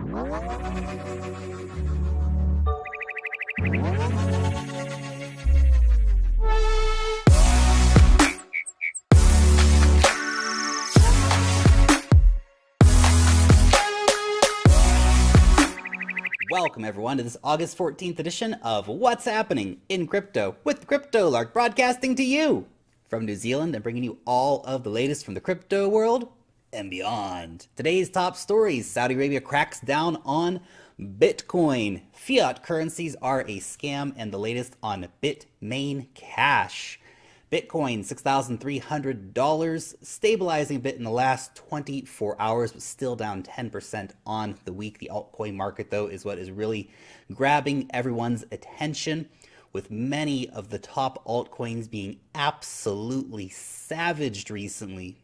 Welcome everyone to this August 14th edition of What's Happening in Crypto with Crypto Lark, broadcasting to you from New Zealand and bringing you all of the latest from the crypto world and beyond. Today's top stories: Saudi Arabia cracks down on Bitcoin, fiat currencies are a scam, and the latest on Bitmain Cash. Bitcoin, $6,300, stabilizing a bit in the last 24 hours, but still down 10% on the week. The altcoin market, though, is what is really grabbing everyone's attention, with many of the top altcoins being absolutely savaged recently.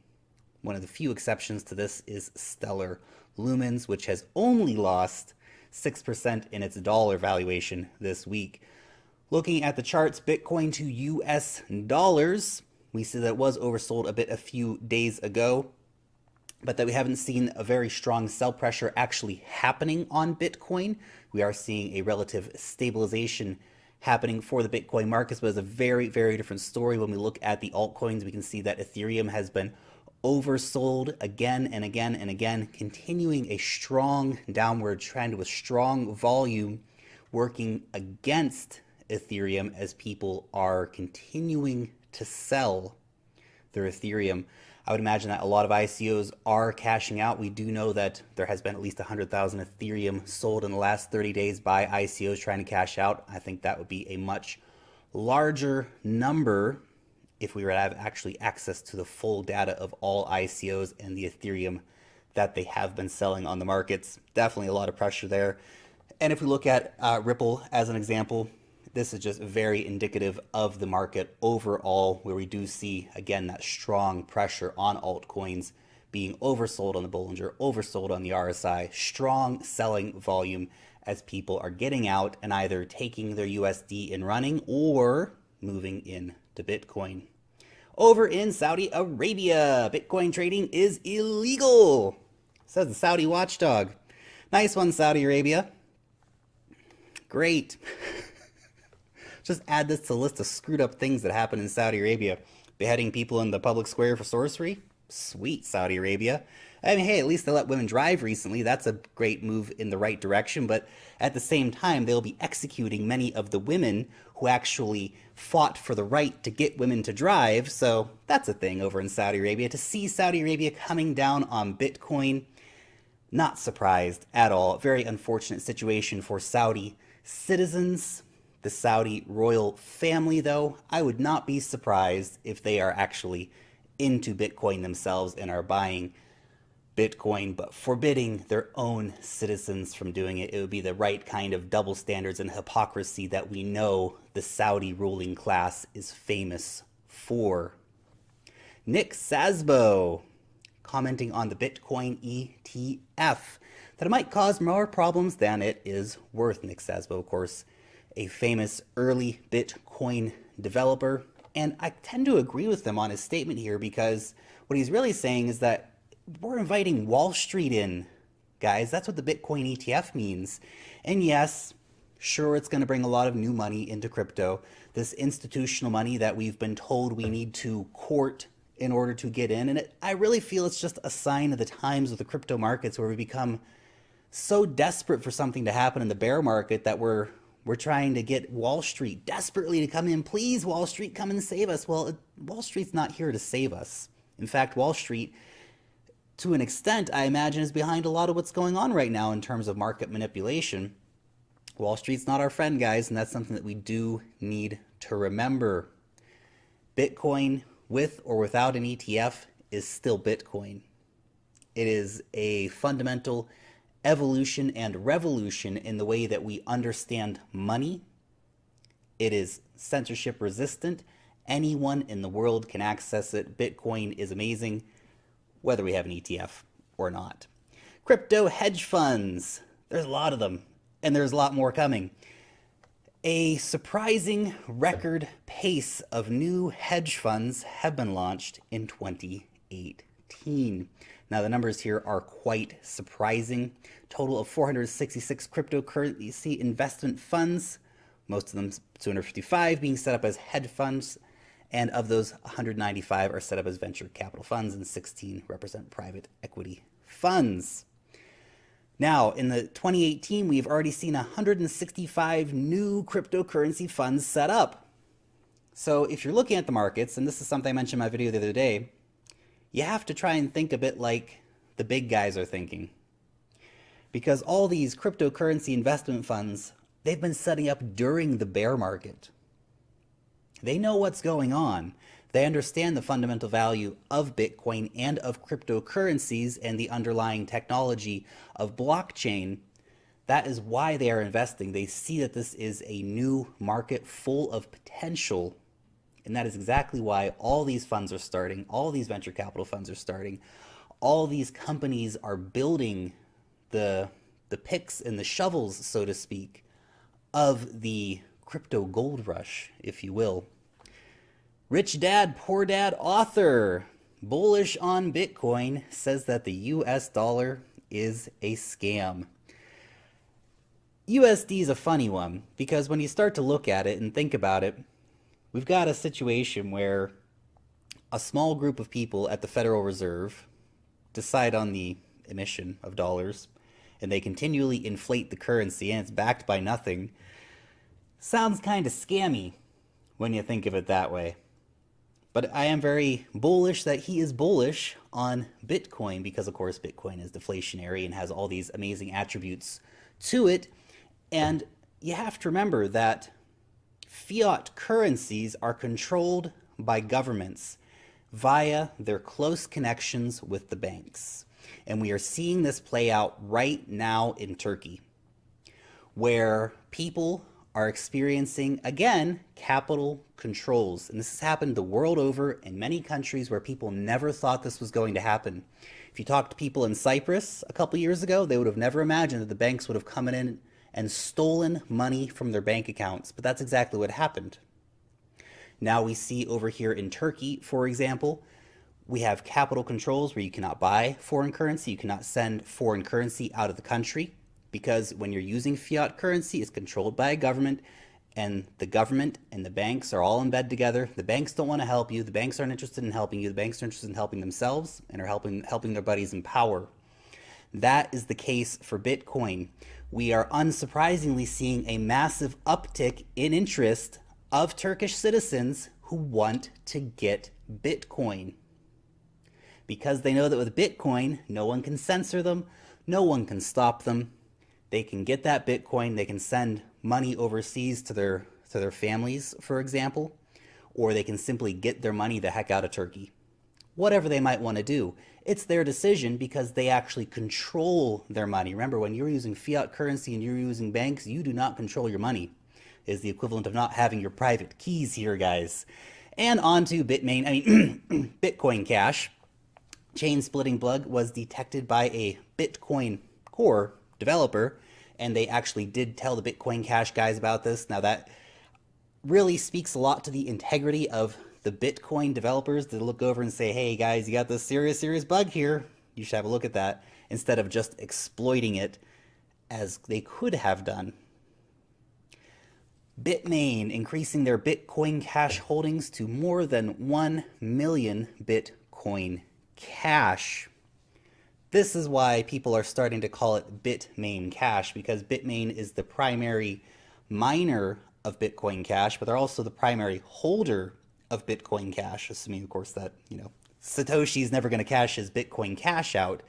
One of the few exceptions to this is Stellar Lumens, which has only lost 6% in its dollar valuation this week. Looking at the charts, Bitcoin to US dollars, we see that it was oversold a bit a few days ago, but that we haven't seen a very strong sell pressure actually happening on Bitcoin. We are seeing a relative stabilization happening for the Bitcoin markets, but it's a very, very different story. When we look at the altcoins, we can see that Ethereum has been oversold again and again and again, continuing a strong downward trend with strong volume working against Ethereum as people are continuing to sell their Ethereum. I would imagine that a lot of ICOs are cashing out. We do know that there has been at least 100,000 Ethereum sold in the last 30 days by ICOs trying to cash out. I think that would be a much larger number if we were to have actually access to the full data of all ICOs and the Ethereum that they have been selling on the markets. Definitely a lot of pressure there. And if we look at Ripple as an example, this is just very indicative of the market overall, where we do see, again, that strong pressure on altcoins being oversold on the Bollinger, oversold on the RSI, strong selling volume as people are getting out and either taking their USD and running or moving into Bitcoin. Over in Saudi Arabia, Bitcoin trading is illegal, says the Saudi watchdog. Nice one, Saudi Arabia. Great. Just add this to the list of screwed up things that happen in Saudi Arabia. Beheading people in the public square for sorcery? Sweet, Saudi Arabia. I mean, hey, at least they let women drive recently. That's a great move in the right direction. But at the same time, they'll be executing many of the women who actually fought for the right to get women to drive. So that's a thing over in Saudi Arabia. To see Saudi Arabia coming down on Bitcoin, not surprised at all. Very unfortunate situation for Saudi citizens. The Saudi royal family, though, I would not be surprised if they are actually into Bitcoin themselves and are buying Bitcoin, but forbidding their own citizens from doing it. It would be the right kind of double standards and hypocrisy that we know the Saudi ruling class is famous for. Nick Szabo commenting on the Bitcoin ETF that it might cause more problems than it is worth. Nick Szabo, of course, a famous early Bitcoin developer, and I tend to agree with him on his statement here, because what he's really saying is that we're inviting Wall Street in, guys. That's what the Bitcoin ETF means. And yes, sure, it's going to bring a lot of new money into crypto, this institutional money that we've been told we need to court in order to get in, and I really feel it's just a sign of the times with the crypto markets, where we become so desperate for something to happen in the bear market that we're trying to get Wall Street desperately to come in. Please, Wall Street, come and save us. Well, Wall Street's not here to save us. In fact, Wall Street, to an extent, I imagine, is behind a lot of what's going on right now in terms of market manipulation. Wall Street's not our friend, guys, and that's something that we do need to remember. Bitcoin, with or without an ETF, is still Bitcoin. It is a fundamental evolution and revolution in the way that we understand money. It is censorship resistant. Anyone in the world can access it. Bitcoin is amazing, whether we have an ETF or not. Crypto hedge funds. There's a lot of them, and there's a lot more coming. A surprising record pace of new hedge funds have been launched in 2018. Now, the numbers here are quite surprising. Total of 466 cryptocurrency investment funds, most of them 255 being set up as hedge funds, and of those, 195 are set up as venture capital funds and 16 represent private equity funds. Now, in the 2018, we've already seen 165 new cryptocurrency funds set up. So if you're looking at the markets, and this is something I mentioned in my video the other day, you have to try and think a bit like the big guys are thinking. Because all these cryptocurrency investment funds, they've been setting up during the bear market. They know what's going on. They understand the fundamental value of Bitcoin and of cryptocurrencies and the underlying technology of blockchain. That is why they are investing. They see that this is a new market full of potential. And that is exactly why all these funds are starting, all these venture capital funds are starting, all these companies are building the picks and the shovels, so to speak, of the crypto gold rush, if you will. Rich Dad, Poor Dad author, bullish on Bitcoin, says that the US dollar is a scam. USD is a funny one because when you start to look at it and think about it, we've got a situation where a small group of people at the Federal Reserve decide on the emission of dollars and they continually inflate the currency and it's backed by nothing. Sounds kind of scammy when you think of it that way. But I am very bullish that he is bullish on Bitcoin because, of course, Bitcoin is deflationary and has all these amazing attributes to it. And you have to remember that fiat currencies are controlled by governments via their close connections with the banks. And we are seeing this play out right now in Turkey, where people are experiencing, again, capital controls. And this has happened the world over in many countries where people never thought this was going to happen. If you talk to people in Cyprus a couple years ago, they would have never imagined that the banks would have come in and stolen money from their bank accounts. But that's exactly what happened. Now we see over here in Turkey, for example, we have capital controls where you cannot buy foreign currency, you cannot send foreign currency out of the country. Because when you're using fiat currency, it's controlled by a government, and the government and the banks are all in bed together. The banks don't want to help you. The banks aren't interested in helping you. The banks are interested in helping themselves and are helping their buddies in power. That is the case for Bitcoin. We are unsurprisingly seeing a massive uptick in interest of Turkish citizens who want to get Bitcoin. Because they know that with Bitcoin, no one can censor them, no one can stop them. They can get that Bitcoin, they can send money overseas to their families, for example, or they can simply get their money the heck out of Turkey. Whatever they might want to do, it's their decision because they actually control their money. Remember, when you're using fiat currency and you're using banks, you do not control your money. It is the equivalent of not having your private keys here, guys. And on to Bitcoin Cash. Chain splitting bug was detected by a Bitcoin Core developer, and they actually did tell the Bitcoin Cash guys about this. Now that really speaks a lot to the integrity of the Bitcoin developers to look over and say, hey guys, you got this serious bug here. You should have a look at that, instead of just exploiting it as they could have done. Bitmain increasing their Bitcoin Cash holdings to more than 1 million Bitcoin Cash. This is why people are starting to call it Bitmain Cash, because Bitmain is the primary miner of Bitcoin Cash, but they're also the primary holder of Bitcoin Cash, assuming, of course, that, Satoshi's never going to cash his Bitcoin Cash out.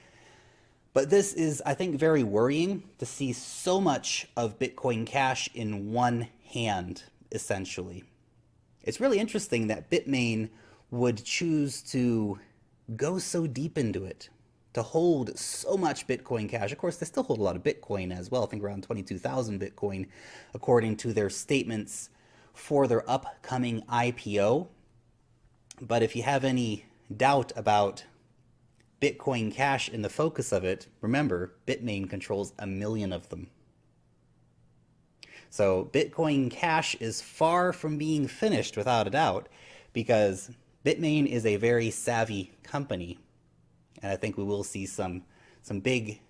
But this is, I think, very worrying to see so much of Bitcoin Cash in one hand, essentially. It's really interesting that Bitmain would choose to go so deep into it, to hold so much Bitcoin Cash. Of course, they still hold a lot of Bitcoin as well. I think around 22,000 Bitcoin, according to their statements for their upcoming IPO. But if you have any doubt about Bitcoin Cash in the focus of it, remember, Bitmain controls 1 million of them. So Bitcoin Cash is far from being finished, without a doubt, because Bitmain is a very savvy company. And I think we will see some big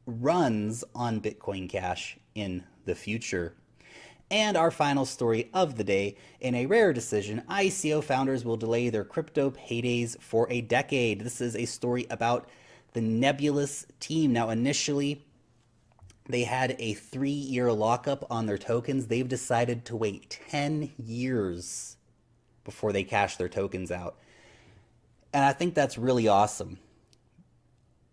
runs on Bitcoin Cash in the future. And our final story of the day, in a rare decision, ICO founders will delay their crypto paydays for a decade. This is a story about the Nebulas team. Now, initially, they had a 3-year lockup on their tokens. They've decided to wait 10 years before they cash their tokens out. And I think that's really awesome.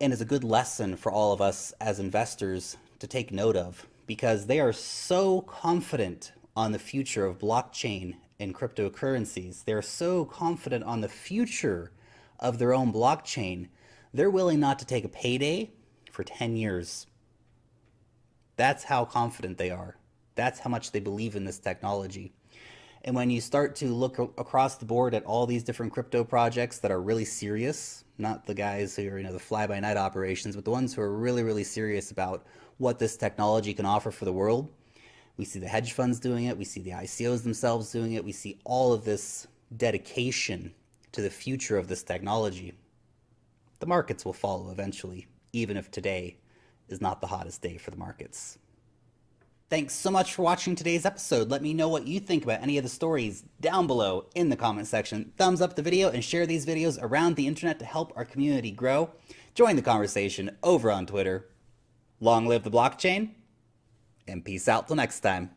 And is a good lesson for all of us as investors to take note of, because they are so confident on the future of blockchain and cryptocurrencies. They're so confident on the future of their own blockchain. They're willing not to take a payday for 10 years. That's how confident they are. That's how much they believe in this technology. And when you start to look across the board at all these different crypto projects that are really serious, not the guys who are, the fly-by-night operations, but the ones who are really, really serious about what this technology can offer for the world. We see the hedge funds doing it. We see the ICOs themselves doing it. We see all of this dedication to the future of this technology. The markets will follow eventually, even if today is not the hottest day for the markets. Thanks so much for watching today's episode. Let me know what you think about any of the stories down below in the comment section. Thumbs up the video and share these videos around the internet to help our community grow. Join the conversation over on Twitter. Long live the blockchain, and peace out till next time.